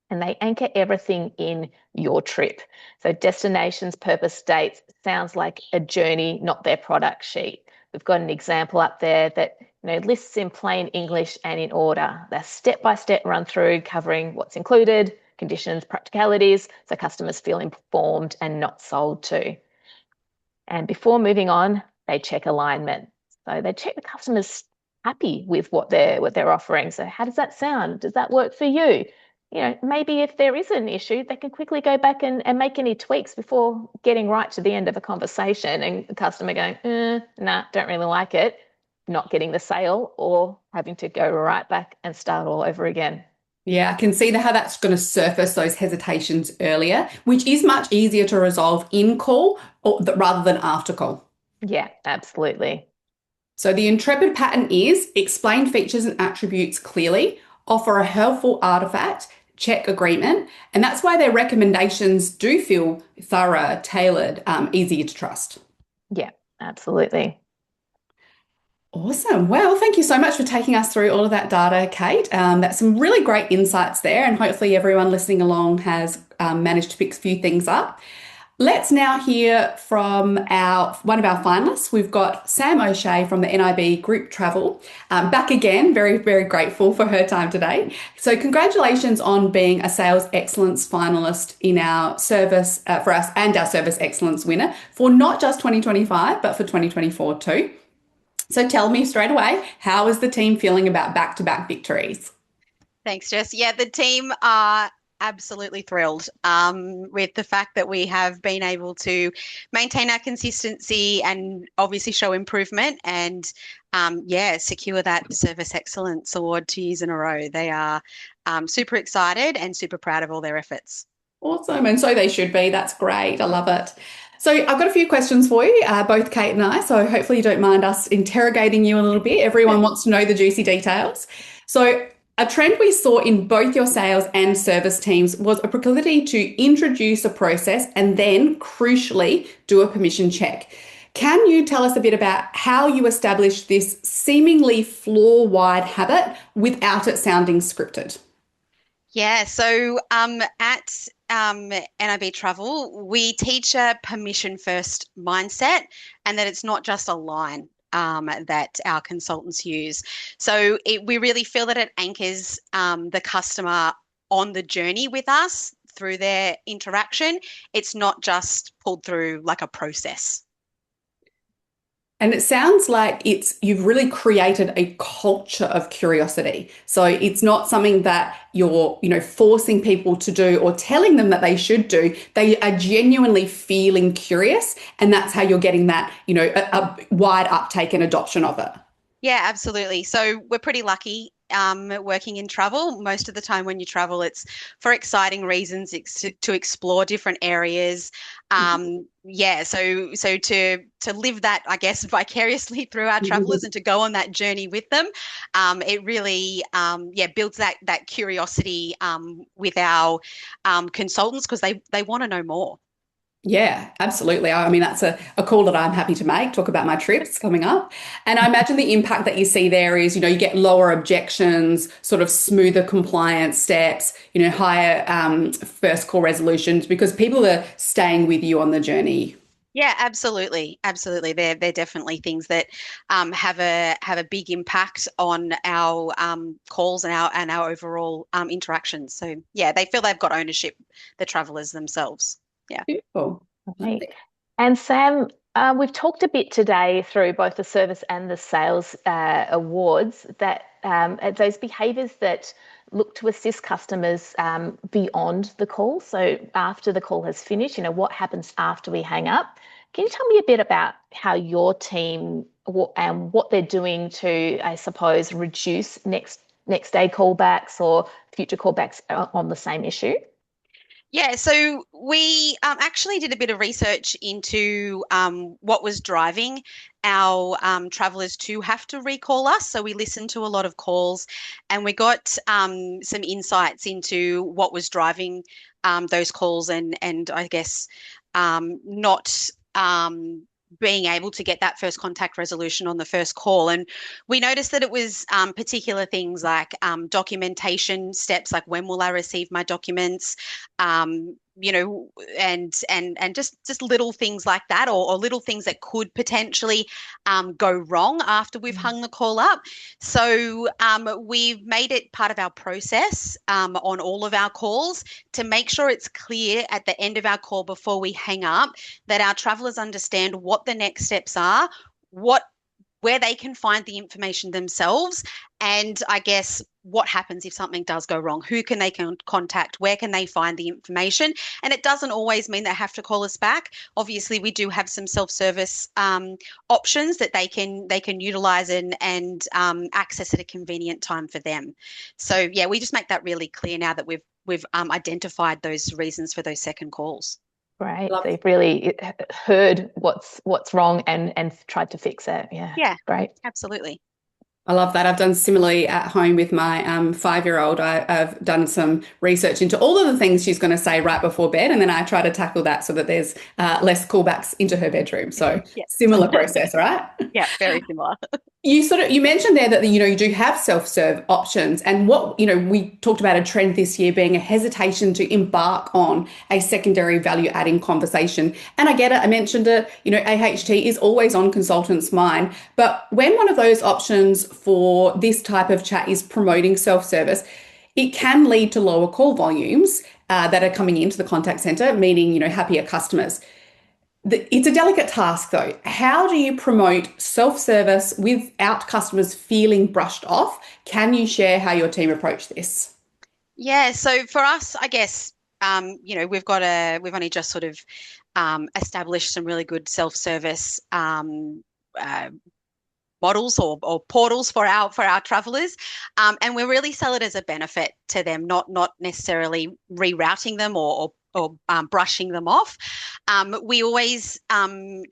And they anchor everything in your trip. So destinations, purpose, dates sounds like a journey, not their product sheet. We've got an example up there that lists in plain English and in order. They're step-by-step run through covering what's included, conditions, practicalities, so customers feel informed and not sold to. And before moving on, they check alignment. So they check the customer's happy with what they're offering. So how does that sound? Does that work for you? Maybe if there is an issue, they can quickly go back and make any tweaks before getting right to the end of a conversation and the customer going, nah, don't really like it, not getting the sale or having to go right back and start all over again. Yeah, I can see how that's going to surface those hesitations earlier, which is much easier to resolve in call rather than after call. Yeah, absolutely. So the Intrepid pattern is explain features and attributes clearly, offer a helpful artifact, check agreement, and that's why their recommendations do feel thorough, tailored, easier to trust. Yeah, absolutely. Awesome. Well, thank you so much for taking us through all of that data, Kate. That's some really great insights there, and hopefully everyone listening along has managed to pick a few things up. Let's now hear from one of our finalists. We've got Sam O'Shea from the NIB Group Travel back again. Very, very grateful for her time today. So congratulations on being a Sales Excellence finalist in our service for us and our Service Excellence winner for not just 2025, but for 2024 too. So tell me straight away, how is the team feeling about back-to-back victories? Thanks, Jess. Yeah, the team are absolutely thrilled with the fact that we have been able to maintain our consistency and obviously show improvement and secure that Service Excellence Award 2 years in a row. They are super excited and super proud of all their efforts. Awesome. And so they should be. That's great. I love it. So I've got a few questions for you, both Kate and I. So hopefully you don't mind us interrogating you a little bit. Everyone wants to know the juicy details. So a trend we saw in both your sales and service teams was a proclivity to introduce a process and then, crucially, do a permission check. Can you tell us a bit about how you established this seemingly floor-wide habit without it sounding scripted? Yeah, so at NIB Travel, we teach a permission first mindset and that it's not just a line that our consultants use. So we really feel that it anchors the customer on the journey with us through their interaction. It's not just pulled through like a process. And it sounds like you've really created a culture of curiosity. So it's not something that you're, forcing people to do or telling them that they should do. They are genuinely feeling curious, and that's how you're getting that, a wide uptake and adoption of it. Yeah, absolutely. So we're pretty lucky working in travel. Most of the time when you travel, it's for exciting reasons, it's to explore different areas. So to live that, I guess, vicariously through our travelers and to go on that journey with them, it really builds that curiosity with our consultants because they want to know more. Yeah, absolutely. I mean, that's a call that I'm happy to make, talk about my trips coming up. And I imagine the impact that you see there is, you get lower objections, sort of smoother compliance steps, higher first call resolutions because people are staying with you on the journey. Yeah, absolutely, absolutely. They're definitely things that have a big impact on our calls and our overall interactions. So yeah, they feel they've got ownership, the travelers themselves. Yeah. Beautiful. Right. And Sam, we've talked a bit today through both the service and the sales awards that those behaviours that look to assist customers beyond the call. So after the call has finished, what happens after we hang up? Can you tell me a bit about how your team and what they're doing to, I suppose, reduce next day callbacks or future callbacks on the same issue? Yeah, so we actually did a bit of research into what was driving our travelers to have to recall us. So we listened to a lot of calls and we got some insights into what was driving those calls and I guess not being able to get that first contact resolution on the first call. And we noticed that it was particular things like documentation steps, like when will I receive my documents, and just little things like that, or little things that could potentially go wrong after we've hung the call up. So we've made it part of our process on all of our calls to make sure it's clear at the end of our call before we hang up that our travelers understand what the next steps are, where they can find the information themselves, and I guess what happens if something does go wrong. Who can they contact? Where can they find the information? And it doesn't always mean they have to call us back. Obviously, we do have some self-service options that they can utilize and access at a convenient time for them. So yeah, we just make that really clear now that we've identified those reasons for those second calls. Right. Love They've really heard what's wrong and tried to fix it. Yeah. Yeah, Great. absolutely. I love that. I've done similarly at home with my 5-year-old. I've done some research into all of the things she's going to say right before bed, and then I try to tackle that so that there's less callbacks into her bedroom. So Yes. similar process, right? Yeah, very similar. You mentioned there that you do have self-serve options, and what we talked about a trend this year being a hesitation to embark on a secondary value-adding conversation. And I get it. I mentioned it. AHT is always on consultants' mind, but when one of those options for this type of chat is promoting self-service, it can lead to lower call volumes that are coming into the contact center, meaning happier customers. It's a delicate task, though. How do you promote self-service without customers feeling brushed off? Can you share how your team approached this? Yeah, so for us, I guess, we've only just sort of established some really good self-service models or portals for our travelers, and we really sell it as a benefit to them, not necessarily rerouting them or brushing them off. We always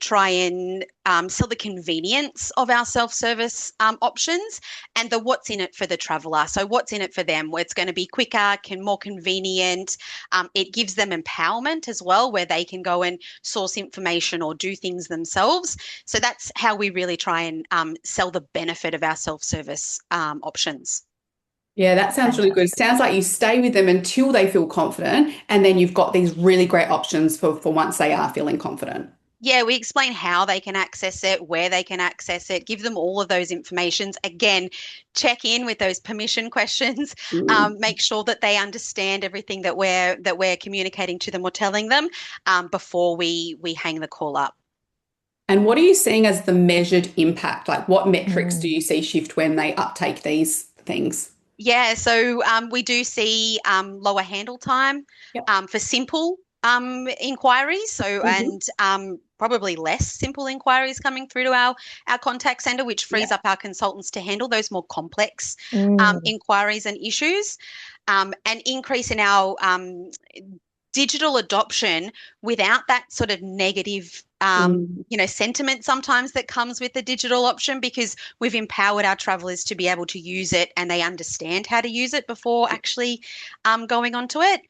try and sell the convenience of our self-service options and the what's in it for the traveller. So what's in it for them? Where it's going to be quicker, more convenient. It gives them empowerment as well, where they can go and source information or do things themselves. So that's how we really try and sell the benefit of our self-service options. Yeah, that sounds really good. It sounds like you stay with them until they feel confident, and then you've got these really great options for once they are feeling confident. Yeah, we explain how they can access it, where they can access it, give them all of those informations. Again, check in with those permission questions. Make sure that they understand everything that we're communicating to them or telling them before we hang the call up. And what are you seeing as the measured impact? Like, what metrics do you see shift when they uptake these things? Yeah, so we do see lower handle time for simple inquiries. So and probably less simple inquiries coming through to our contact center, which frees up our consultants to handle those more complex inquiries and issues. An increase in our digital adoption without that sort of negative sentiment sometimes that comes with the digital option, because we've empowered our travelers to be able to use it and they understand how to use it before actually going onto it.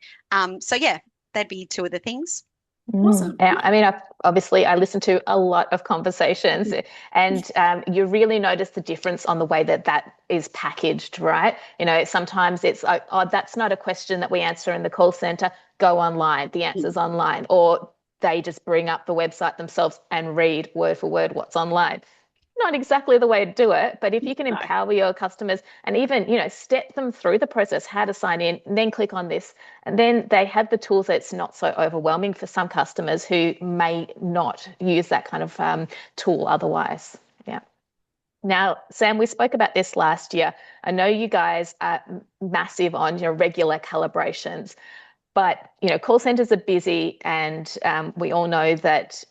So yeah, that'd be two of the things. Awesome. I mean, I listen to a lot of conversations, and you really notice the difference on the way that is packaged, right? Sometimes it's, oh, that's not a question that we answer in the call center. Go online. The answer's online. Or they just bring up the website themselves and read word for word what's online. Not exactly the way to do it, but if you can empower your customers and even, step them through the process, how to sign in, and then click on this, and then they have the tools that it's not so overwhelming for some customers who may not use that kind of tool otherwise. Yeah. Now, Sam, we spoke about this last year. I know you guys are massive on your regular calibrations, but call centers are busy, and we all know that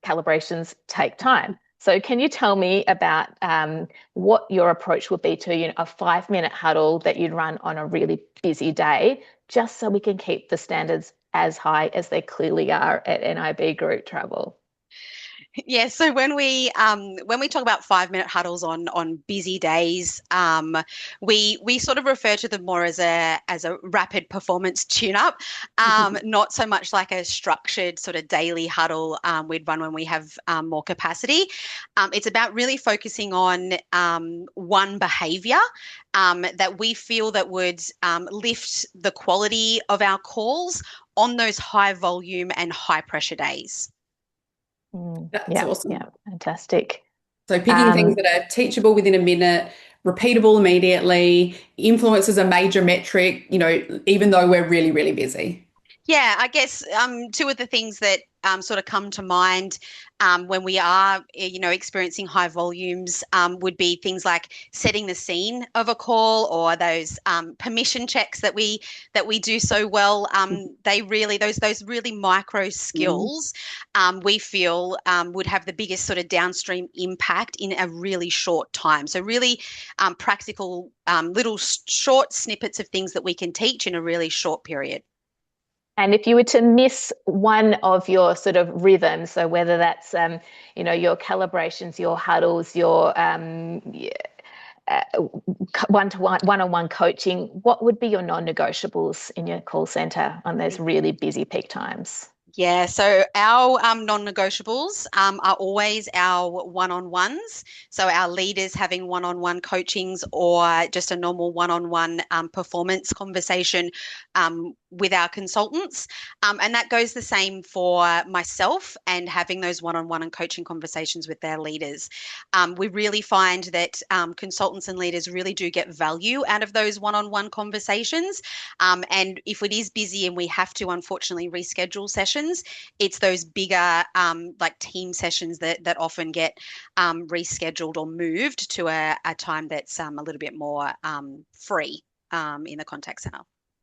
calibrations take time. So can you tell me about what your approach would be to a 5-minute huddle that you'd run on a really busy day, just so we can keep the standards as high as they clearly are at NIB Group Travel? Yeah, so when we talk about 5-minute huddles on busy days, we sort of refer to them more as a rapid performance tune-up, not so much like a structured sort of daily huddle we'd run when we have more capacity. It's about really focusing on one behaviour that we feel that would lift the quality of our calls on those high volume and high pressure days. That's awesome. Yeah, fantastic. So picking things that are teachable within a minute, repeatable immediately, influences a major metric, even though we're really, really busy. Yeah, I guess two of the things that sort of come to mind when we are, experiencing high volumes would be things like setting the scene of a call, or those permission checks that we do so well. They really those really micro skills we feel would have the biggest sort of downstream impact in a really short time. So really practical little short snippets of things that we can teach in a really short period. And if you were to miss one of your sort of rhythms, so whether that's, your calibrations, your huddles, your one-on-one coaching, what would be your non-negotiables in your call center on those really busy peak times? Yeah, so our non-negotiables are always our one-on-ones. So our leaders having one-on-one coachings, or just a normal one-on-one performance conversation with our consultants. And that goes the same for myself, and having those one-on-one and coaching conversations with their leaders. We really find that consultants and leaders really do get value out of those one-on-one conversations. And if it is busy and we have to unfortunately reschedule sessions, it's those bigger like team sessions that often get rescheduled or moved to a time that's a little bit more free in the contact center.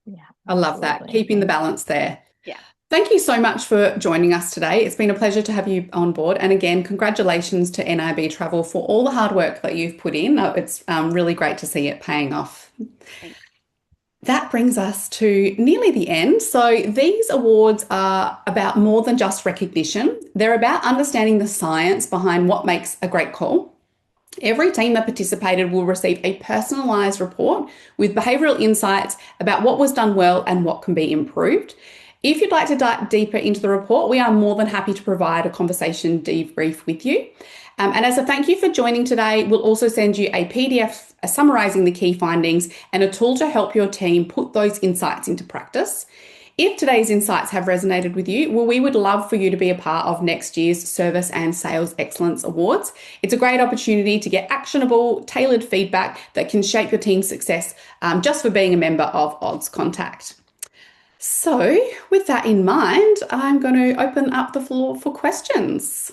Yeah, I love that. Keeping the balance there. Yeah. Thank you so much for joining us today. It's been a pleasure to have you on board. And again, congratulations to NIB Travel for all the hard work that you've put in. It's really great to see it paying off. Thanks. That brings us to nearly the end. So these awards are about more than just recognition. They're about understanding the science behind what makes a great call. Every team that participated will receive a personalised report with behavioural insights about what was done well and what can be improved. If you'd like to dive deeper into the report, we are more than happy to provide a conversation debrief with you. And as a thank you for joining today, we'll also send you a PDF summarising the key findings and a tool to help your team put those insights into practice. If today's insights have resonated with you, well, we would love for you to be a part of next year's Service and Sales Excellence Awards. It's a great opportunity to get actionable, tailored feedback that can shape your team's success just for being a member of Auscontact. So with that in mind, I'm going to open up the floor for questions.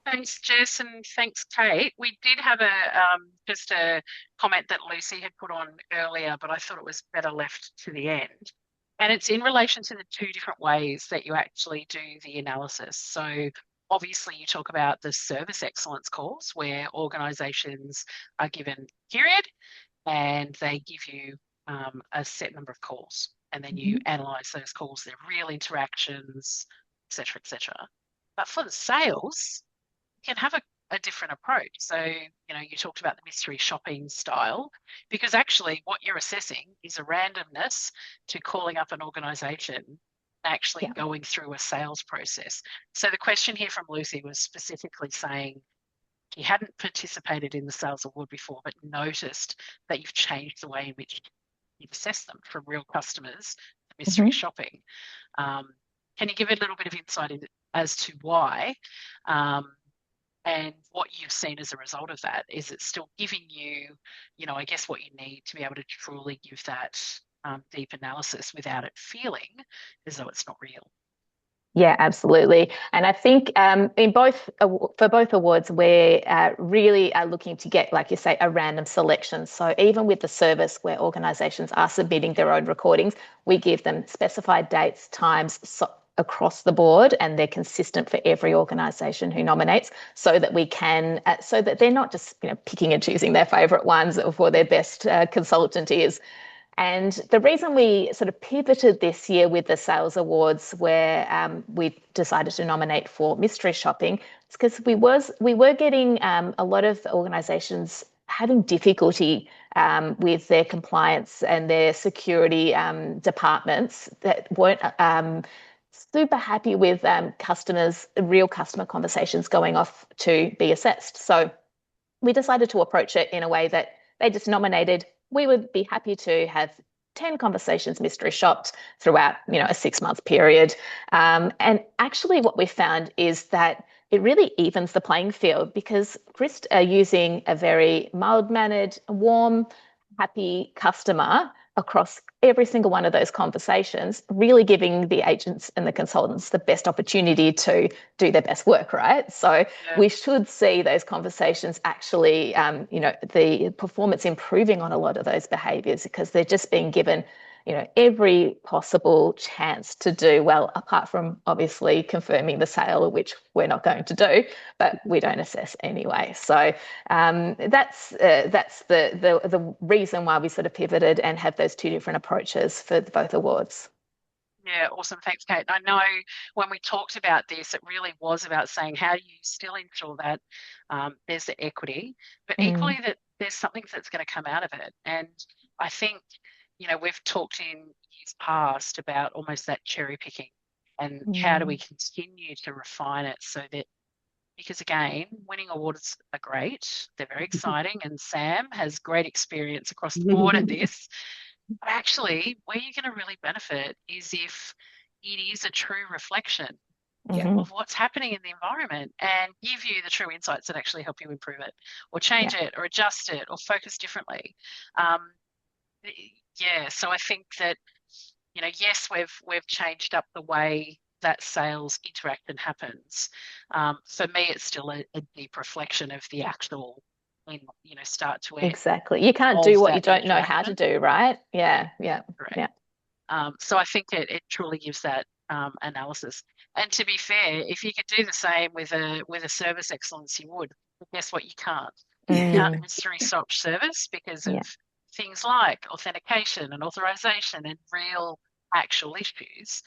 Thanks, Jess, and thanks, Kate. We did have just a comment that Lucy had put on earlier, but I thought it was better left to the end. And it's in relation to the two different ways that you actually do the analysis. So obviously you talk about the service excellence calls, where organisations are given a period and they give you a set number of calls, and then you analyse those calls, their real interactions, et cetera, et cetera. But for the sales, you can have a different approach. So, you talked about the mystery shopping style, because actually what you're assessing is a randomness to calling up an organisation, actually going through a sales process. So the question here from Lucy was specifically saying you hadn't participated in the sales award before, but noticed that you've changed the way in which you've assessed them from real customers to mystery shopping. Can you give a little bit of insight as to why, and what you've seen as a result of that? Is it still giving you, I guess what you need to be able to truly give that deep analysis without it feeling as though it's not real? Yeah, absolutely. And I think for both awards, we're really looking to get, like you say, a random selection. So even with the service where organisations are submitting their own recordings, we give them specified dates, times, across the board, and they're consistent for every organisation who nominates, so that we can, so that they're not just picking and choosing their favourite ones for their best consultant is. And the reason we sort of pivoted this year with the sales awards, where we decided to nominate for mystery shopping, is because we were getting a lot of organisations having difficulty with their compliance and their security departments that weren't super happy with real customer conversations going off to be assessed. So we decided to approach it in a way that they just nominated. We would be happy to have 10 conversations mystery shopped throughout, a 6-month period. And actually what we found is that it really evens the playing field, because Grist are using a very mild-mannered, warm, happy customer across every single one of those conversations, really giving the agents and the consultants the best opportunity to do their best work, right? So Yeah. we should see those conversations actually, the performance improving on a lot of those behaviours, because they're just being given, every possible chance to do well, apart from obviously confirming the sale, which we're not going to do, but we don't assess anyway. So that's the reason why we sort of pivoted and have those two different approaches for both awards. Yeah, awesome. Thanks, Kate. I know when we talked about this, it really was about saying how do you still ensure that there's the equity, but equally that there's something that's going to come out of it. And I think, we've talked in years past about almost that cherry picking, and how do we continue to refine it so that, because again, winning awards are great, they're very exciting, and Sam has great experience across the board at this. But actually, where you're going to really benefit is if it is a true reflection of what's happening in the environment, and give you the true insights that actually help you improve it, or change it, or adjust it, or focus differently. Um, so I think that, yes, we've changed up the way that sales interact and happens. For me, it's still a deep reflection of the actual, start to end Exactly. You can't of do what you that don't know how to interaction. do, right? Yeah. Correct. So I think it truly gives that analysis. And to be fair, if you could do the same with a service excellence, you would. But guess what? You can't. You can't mystery shop service because of Yeah. things like authentication and authorization and real actual issues.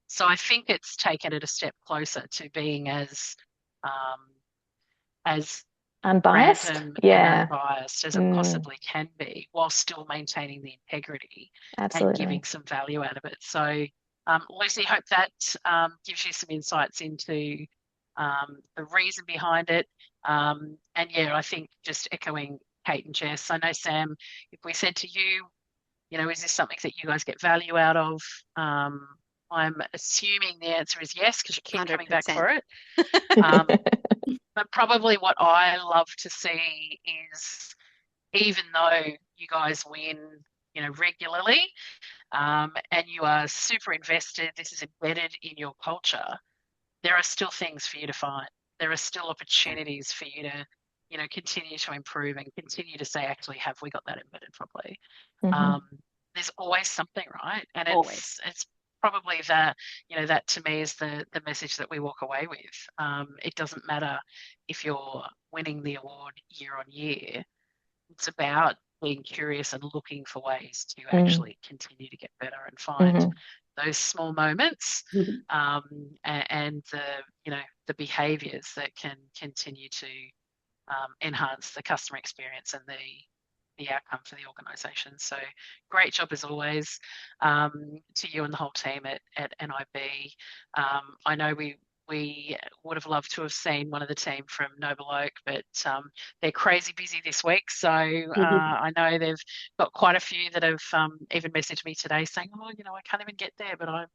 So I think it's taken it a step closer to being as Unbiased. random and Yeah. unbiased as it possibly can be, while still maintaining the integrity and Absolutely. giving some value out of it. So, Lucy, hope that gives you some insights into the reason behind it. And yeah, I think just echoing Kate and Jess, I know, Sam, if we said to you, is this something that you guys get value out of? I'm assuming the answer is yes, because you keep coming back 100%. for it. But probably what I love to see is, even though you guys win, regularly, and you are super invested, this is embedded in your culture, there are still things for you to find. There are still opportunities for you to, continue to improve and continue to say, actually, have we got that embedded properly? There's always something, right? And it's probably that to me is the message that we walk away with. It doesn't matter if you're winning the award year on year. It's about being curious and looking for ways to actually continue to get better and find those small moments, and the behaviours that can continue to enhance the customer experience and the outcome for the organisation. So great job as always, to you and the whole team at NIB. I know we we would have loved to have seen one of the team from Noble Oak, but they're crazy busy this week. So I know they've got quite a few that have even messaged me today saying, oh, I can't even get there, but I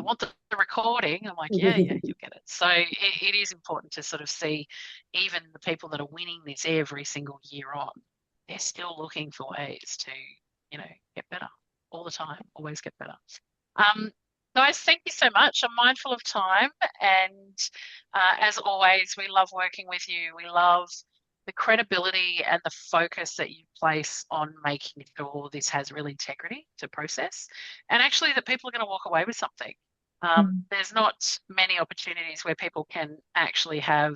want the recording. I'm like, yeah, you'll get it. So it is important to sort of see even the people that are winning this every single year on, they're still looking for ways to, get better all the time, always get better. Guys, thank you so much. I'm mindful of time, and as always, we love working with you. We love the credibility and the focus that you place on making sure this has real integrity to process, and actually that people are going to walk away with something. There's not many opportunities where people can actually have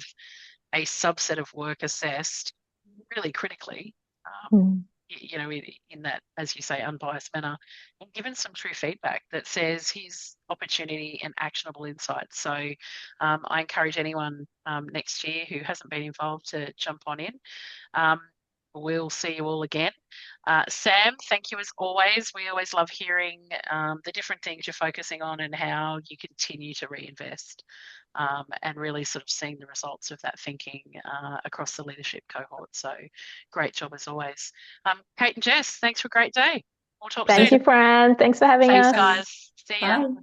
a subset of work assessed really critically. In that, as you say, unbiased manner, and given some true feedback that says his opportunity and actionable insights. So I encourage anyone next year who hasn't been involved to jump on in. We'll see you all again. Sam, thank you as always. We always love hearing the different things you're focusing on and how you continue to reinvest. And really sort of seeing the results of that thinking across the leadership cohort. So great job as always. Kate and Jess, thanks for a great day. We'll talk soon. Thank you, Fran. Thanks for having us. Thanks, guys. See ya. Bye.